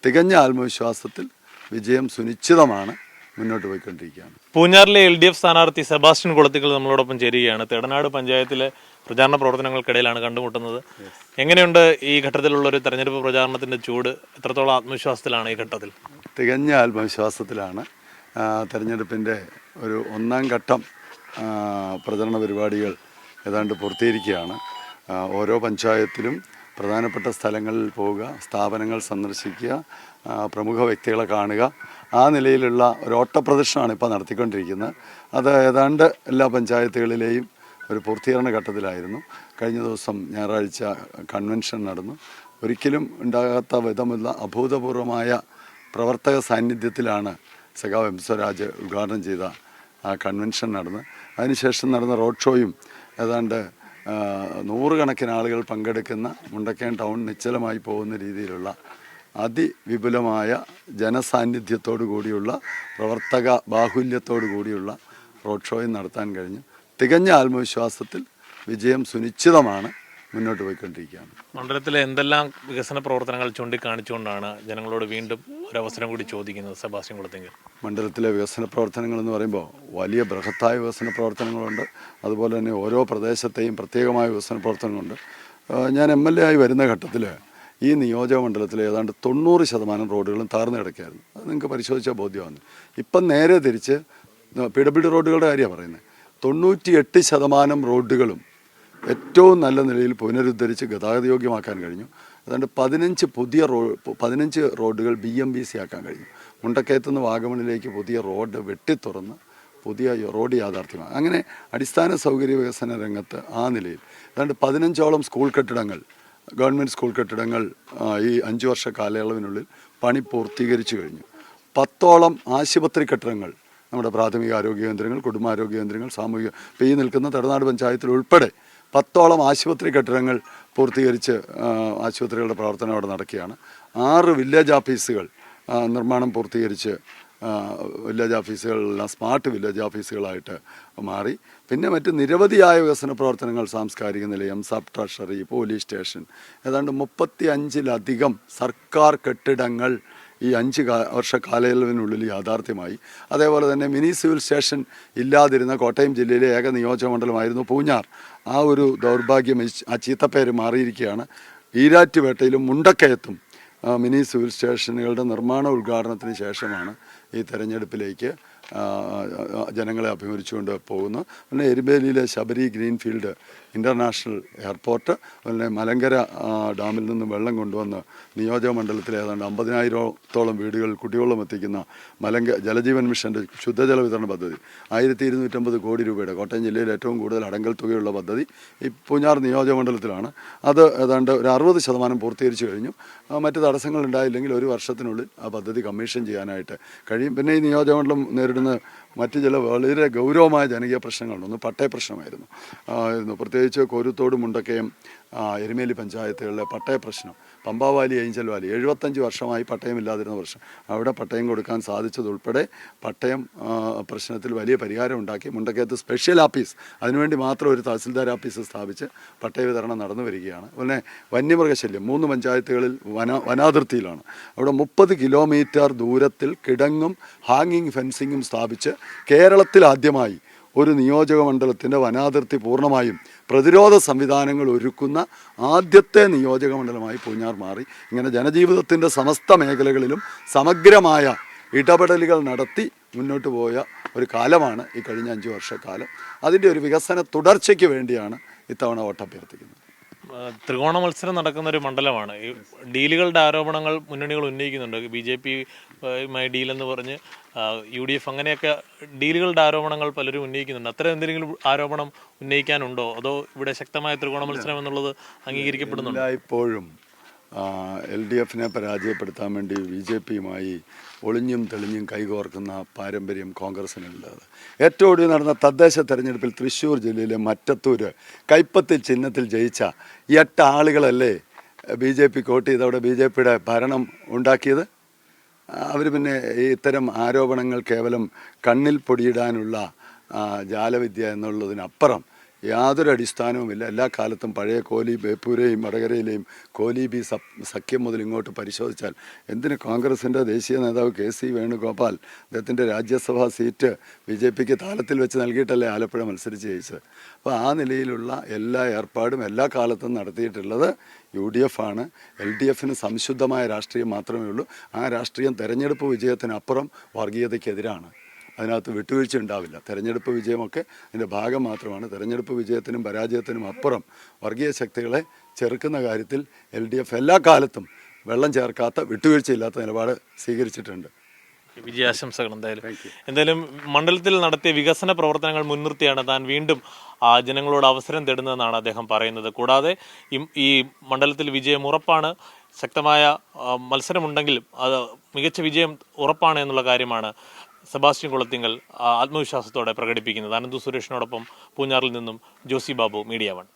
തികഞ്ഞ ആത്മവിശ്വാസത്തിൽ വിജയം സുനിശ്ചിതമാണ്. മുന്നോട്ട് പോയിക്കൊണ്ടിരിക്കുകയാണ്. പൂഞ്ഞാറിലെ LDF സ്ഥാനാർത്ഥി സെബാസ്റ്റ്യൻ കുളത്തിക്കൽ നമ്മളോടൊപ്പം ചേരുകയാണ്. തെടനാട് പഞ്ചായത്തിലെ പ്രചാരണ പ്രവർത്തനങ്ങൾക്കിടയിലാണ് കണ്ടുമുട്ടുന്നത്. എങ്ങനെയുണ്ട് ഈ ഘട്ടത്തിലുള്ള ഒരു തെരഞ്ഞെടുപ്പ് പ്രചാരണത്തിൻ്റെ ചൂട്? എത്രത്തോളം ആത്മവിശ്വാസത്തിലാണ് ഈ ഘട്ടത്തിൽ? തികഞ്ഞ ആത്മവിശ്വാസത്തിലാണ്. തെരഞ്ഞെടുപ്പിൻ്റെ ഒരു ഒന്നാം ഘട്ടം പ്രചരണ പരിപാടികൾ ഏതാണ്ട് പൂർത്തീകരിക്കുകയാണ്. ഓരോ പഞ്ചായത്തിലും പ്രധാനപ്പെട്ട സ്ഥലങ്ങളിൽ പോവുക, സ്ഥാപനങ്ങൾ സന്ദർശിക്കുക, പ്രമുഖ വ്യക്തികളെ കാണുക, ആ നിലയിലുള്ള ഒരു ഓട്ടപ്രദർശനമാണ് ഇപ്പോൾ നടത്തിക്കൊണ്ടിരിക്കുന്നത്. അത് ഏതാണ്ട് എല്ലാ പഞ്ചായത്തുകളിലെയും ഒരു പൂർത്തീകരണ ഘട്ടത്തിലായിരുന്നു. കഴിഞ്ഞ ദിവസം ഞായറാഴ്ച കൺവെൻഷൻ നടന്നു. ഒരിക്കലും ഉണ്ടാകാത്ത വിധമുള്ള അഭൂതപൂർവമായ പ്രവർത്തക സാന്നിധ്യത്തിലാണ് സഖാവ് എം സ്വരാജ് ഉദ്ഘാടനം ചെയ്ത ആ കൺവെൻഷൻ നടന്ന് അതിനുശേഷം നടന്ന റോഡ് ഷോയും ഏതാണ്ട് 100 കണക്കിന് ആളുകൾ പങ്കെടുക്കുന്ന മുണ്ടക്കയം ടൗൺ നിശ്ചലമായി പോകുന്ന രീതിയിലുള്ള അതിവിപുലമായ ജനസാന്നിധ്യത്തോടു കൂടിയുള്ള പ്രവർത്തക ബാഹുല്യത്തോടു കൂടിയുള്ള റോഡ് ഷോയും നടത്താൻ കഴിഞ്ഞു. തികഞ്ഞ ആത്മവിശ്വാസത്തിൽ വിജയം സുനിശ്ചിതമാണ്. മുന്നോട്ട് പോയിക്കൊണ്ടിരിക്കുകയാണ്. മണ്ഡലത്തിലെ എന്തെല്ലാം വികസന പ്രവർത്തനങ്ങൾ ചൂണ്ടിക്കാണിച്ചുകൊണ്ടാണ് ജനങ്ങളോട് വീണ്ടും ഒരവസരം കൂടി ചോദിക്കുന്നത് സെബാസ്റ്റ്യൻ കുളത്തിങ്കൽ? മണ്ഡലത്തിലെ വികസന പ്രവർത്തനങ്ങൾ എന്ന് പറയുമ്പോൾ വലിയ ബൃഹത്തായ വികസന പ്രവർത്തനങ്ങളുണ്ട്. അതുപോലെ തന്നെ ഓരോ പ്രദേശത്തെയും പ്രത്യേകമായ വികസന പ്രവർത്തനങ്ങളുണ്ട്. ഞാൻ MLA ആയി വരുന്ന ഘട്ടത്തിൽ ഈ നിയോജക മണ്ഡലത്തിലെ ഏതാണ്ട് 90% റോഡുകളും താഴ്ന്നു കിടക്കുകയായിരുന്നു. അത് നിങ്ങൾക്ക് പരിശോധിച്ചാൽ ബോധ്യമാണ്. ഇപ്പം നേരെ തിരിച്ച് PWD റോഡുകളുടെ കാര്യമാണ് പറയുന്നത്. 98% റോഡുകളും ഏറ്റവും നല്ല നിലയിൽ പുനരുദ്ധരിച്ച് ഗതാഗതയോഗ്യമാക്കാൻ കഴിഞ്ഞു. അതുകൊണ്ട് 15 റോഡുകൾ BMBC ആക്കാൻ കഴിഞ്ഞു. മുണ്ടക്കയത്തുനിന്ന് വാഗമണിലേക്ക് പുതിയ റോഡ് വെട്ടിത്തുറന്ന് പുതിയ റോഡ് യാഥാർത്ഥ്യമാണ്. അങ്ങനെ അടിസ്ഥാന സൗകര്യ വികസന രംഗത്ത് ആ നിലയിൽ അതുകൊണ്ട് 15ഓളം സ്കൂൾ കെട്ടിടങ്ങൾ, ഗവൺമെൻറ് സ്കൂൾ കെട്ടിടങ്ങൾ ഈ 5 വർഷ കാലയളവിനുള്ളിൽ പണി പൂർത്തീകരിച്ചു കഴിഞ്ഞു. 10ഓളം ആശുപത്രി കെട്ടിടങ്ങൾ, നമ്മുടെ പ്രാഥമിക ആരോഗ്യ കേന്ദ്രങ്ങൾ, കുടുംബാരോഗ്യ കേന്ദ്രങ്ങൾ, സാമൂഹിക ഈ നിൽക്കുന്ന തെടനാട് പഞ്ചായത്തിൽ ഉൾപ്പെടെ 10ഓളം ആശുപത്രി കെട്ടിടങ്ങൾ പൂർത്തീകരിച്ച് ആശുപത്രികളുടെ പ്രവർത്തനം അവിടെ നടക്കുകയാണ്. 6 വില്ലേജ് ഓഫീസുകൾ നിർമ്മാണം പൂർത്തീകരിച്ച് വില്ലേജ് ഓഫീസുകളെല്ലാം സ്മാർട്ട് വില്ലേജ് ഓഫീസുകളായിട്ട് മാറി. പിന്നെ മറ്റ് നിരവധിയായ വികസന പ്രവർത്തനങ്ങൾ, സാംസ്കാരിക നിലയം, സബ് ട്രഷറി, പോലീസ് സ്റ്റേഷൻ, ഏതാണ്ട് 35ലധികം സർക്കാർ കെട്ടിടങ്ങൾ ഈ 5 വർഷ കാലയളവിനുള്ളിൽ യാഥാർത്ഥ്യമായി. അതേപോലെ തന്നെ മിനി സിവിൽ സ്റ്റേഷൻ ഇല്ലാതിരുന്ന കോട്ടയം ജില്ലയിലെ ഏക നിയോജക മണ്ഡലമായിരുന്നു പൂഞ്ഞാർ. ആ ഒരു ദൗർഭാഗ്യം, ആ ചീത്തപ്പേര് മാറിയിരിക്കുകയാണ്. ഈരാറ്റുപേട്ടയിലും മുണ്ടക്കയത്തും മിനി സിവിൽ സ്റ്റേഷനുകളുടെ നിർമ്മാണ ഉദ്ഘാടനത്തിന് ശേഷമാണ് ഈ തെരഞ്ഞെടുപ്പിലേക്ക് ജനങ്ങളെ അഭിമുഖിച്ചുകൊണ്ട് പോകുന്നു. പിന്നെ എരുമേലിയിലെ ശബരി ഗ്രീൻഫീൽഡ് ഇൻ്റർനാഷണൽ എയർപോർട്ട്, അതുപോലെ മലങ്കര ഡാമിൽ നിന്ന് വെള്ളം കൊണ്ടുവന്ന് നിയോജക മണ്ഡലത്തിൽ ഏതാണ്ട് 50,000ഓളം വീടുകളിൽ കുടിവെള്ളം എത്തിക്കുന്ന ജലജീവൻ മിഷൻ്റെ ശുദ്ധജല വിതരണ പദ്ധതി 1250 കോടി രൂപയുടെ, കോട്ടയം ജില്ലയിൽ ഏറ്റവും കൂടുതൽ അടങ്കൽ തുകയുള്ള പദ്ധതി ഈ പൂഞ്ഞാർ നിയോജക മണ്ഡലത്തിലാണ്. അത് ഏതാണ്ട് ഒരു 60% പൂർത്തീകരിച്ചു കഴിഞ്ഞു. മറ്റ് തടസ്സങ്ങൾ ഉണ്ടായില്ലെങ്കിൽ 1 വർഷത്തിനുള്ളിൽ ആ പദ്ധതി കമ്മീഷൻ ചെയ്യാനായിട്ട് കഴിയും. പിന്നെ ഈ നിയോജകമണ്ഡലം നേരിടുന്ന മറ്റ് ചില വളരെ ഗൗരവമായ ജനകീയ പ്രശ്നങ്ങളുണ്ട്. ഒന്ന് പട്ടയ പ്രശ്നമായിരുന്നു. പ്രത്യേകിച്ച് കോരുത്തോട്, മുണ്ടക്കയം, എരുമേലി പഞ്ചായത്തുകളിലെ പട്ടയ പ്രശ്നം. പമ്പാവാലി, ഏഞ്ചൽ വാലി 75 വർഷമായി പട്ടയമില്ലാതിരുന്ന പ്രശ്നം. അവിടെ പട്ടയം കൊടുക്കാൻ സാധിച്ചതുൾപ്പെടെ പട്ടയം പ്രശ്നത്തിൽ വലിയ പരിഹാരം ഉണ്ടാക്കി. മുണ്ടക്കയത്ത് സ്പെഷ്യൽ ആഫീസ്, അതിനുവേണ്ടി മാത്രം ഒരു തഹസിൽദാർ ആഫീസ് സ്ഥാപിച്ച് പട്ടയ വിതരണം നടന്നു വരികയാണ്. അതുപോലെ വന്യമൃഗശല്യം 3 പഞ്ചായത്തുകളിൽ വനാതിർത്തിയിലാണ്. അവിടെ 30 കിലോമീറ്റർ ദൂരത്തിൽ കിടങ്ങും ഹാങ്ങിങ് ഫെൻസിങ്ങും സ്ഥാപിച്ച് കേരളത്തിൽ ആദ്യമായി ഒരു നിയോജക മണ്ഡലത്തിൻ്റെ വനാതിർത്തി പൂർണ്ണമായും പ്രതിരോധ സംവിധാനങ്ങൾ ഒരുക്കുന്ന ആദ്യത്തെ നിയോജക മണ്ഡലമായി പൂഞ്ഞാർ മാറി. ഇങ്ങനെ ജനജീവിതത്തിൻ്റെ സമസ്ത മേഖലകളിലും സമഗ്രമായ ഇടപെടലുകൾ നടത്തി മുന്നോട്ട് പോയ ഒരു കാലമാണ് ഈ കഴിഞ്ഞ 5 വർഷക്കാലം. അതിൻ്റെ ഒരു വികസന തുടർച്ചയ്ക്ക് വേണ്ടിയാണ് ഇത്തവണ വോട്ടഭ്യർത്ഥിക്കുന്നത്. ത്രികോണ മത്സരം നടക്കുന്ന ഒരു മണ്ഡലമാണ്. ഈ ഡീലുകളുടെ ആരോപണങ്ങൾ മുന്നണികൾ ഉന്നയിക്കുന്നുണ്ട്. BJP-യുമായി ഡീലെന്ന് പറഞ്ഞ് UDF അങ്ങനെയൊക്കെ ഡീലുകളുടെ ആരോപണങ്ങൾ പലരും ഉന്നയിക്കുന്നുണ്ട്. അത്തരം എന്തെങ്കിലും ആരോപണം ഉന്നയിക്കാനുണ്ടോ? അതോ ഇവിടെ ശക്തമായ ത്രികോണ മത്സരം എന്നുള്ളത് അംഗീകരിക്കപ്പെടുന്നുണ്ടോ? എല്ലായ്പ്പോഴും LDF-നെ പരാജയപ്പെടുത്താൻ വേണ്ടി BJP-യുമായി ഒളിഞ്ഞും തെളിഞ്ഞും കൈകോർക്കുന്ന പാരമ്പര്യം കോൺഗ്രസിനുള്ളത്. ഏറ്റവും ഒടുവിൽ നടന്ന തദ്ദേശ തെരഞ്ഞെടുപ്പിൽ തൃശ്ശൂർ ജില്ലയിലെ മറ്റത്തൂര് കൈപ്പത്തിൽ ചിഹ്നത്തിൽ ജയിച്ച 8 ആളുകളല്ലേ BJP-ക്ക് വോട്ട് ചെയ്തവിടെ BJP-യുടെ ഭരണം ഉണ്ടാക്കിയത്. അവർ പിന്നെ ഇത്തരം ആരോപണങ്ങൾ കേവലം കണ്ണിൽ പൊടിയിടാനുള്ള ജാലവിദ്യ എന്നുള്ളതിനപ്പുറം യാതൊരു അടിസ്ഥാനവുമില്ല. എല്ലാ കാലത്തും പഴയ ബേപ്പൂരെയും വടകരയിലെയും കോലീബി സഖ്യം മുതൽ ഇങ്ങോട്ട് പരിശോധിച്ചാൽ എന്തിന് കോൺഗ്രസിൻ്റെ ദേശീയ നേതാവ് KC വേണുഗോപാൽ അദ്ദേഹത്തിൻ്റെ രാജ്യസഭാ സീറ്റ് BJPക്ക് താലത്തിൽ വെച്ച് നൽകിയിട്ടല്ലേ ആലപ്പുഴ മത്സരിച്ച് ജയിച്ചത്. അപ്പോൾ ആ നിലയിലുള്ള എല്ലാ ഏർപ്പാടും എല്ലാ കാലത്തും നടത്തിയിട്ടുള്ളത് UDF ആണ്. LDFന് സംശുദ്ധമായ രാഷ്ട്രീയം മാത്രമേ ഉള്ളൂ. ആ രാഷ്ട്രീയം തെരഞ്ഞെടുപ്പ് വിജയത്തിനപ്പുറം വർഗീയതയ്ക്കെതിരാണ്. അതിനകത്ത് വിട്ടുവീഴ്ച ഉണ്ടാവില്ല. തെരഞ്ഞെടുപ്പ് വിജയമൊക്കെ അതിൻ്റെ ഭാഗം മാത്രമാണ്. തെരഞ്ഞെടുപ്പ് വിജയത്തിനും പരാജയത്തിനും അപ്പുറം വർഗീയ ശക്തികളെ ചെറുക്കുന്ന കാര്യത്തിൽ LDF എല്ലാ കാലത്തും വെള്ളം ചേർക്കാത്ത വിട്ടുവീഴ്ചയില്ലാത്ത നിലപാട് സ്വീകരിച്ചിട്ടുണ്ട്. വിജയാശംസകൾ. എന്തായാലും മണ്ഡലത്തിൽ നടത്തിയ വികസന പ്രവർത്തനങ്ങൾ മുൻനിർത്തിയാണ് താൻ വീണ്ടും ജനങ്ങളോട് അവസരം തേടുന്നതെന്നാണ് അദ്ദേഹം പറയുന്നത്. കൂടാതെ ഈ മണ്ഡലത്തിൽ വിജയം ഉറപ്പാണ്. ശക്തമായ മത്സരമുണ്ടെങ്കിലും അത് മികച്ച വിജയം ഉറപ്പാണ് എന്നുള്ള കാര്യമാണ് സെബാസ്റ്റ്യൻ കുളത്തിങ്കൽ ആത്മവിശ്വാസത്തോടെ പ്രകടിപ്പിക്കുന്നത്. അനന്തു സുരേഷിനോടൊപ്പം പൂഞ്ഞാറിൽ നിന്നും ജോസി ബാബു, മീഡിയ 1.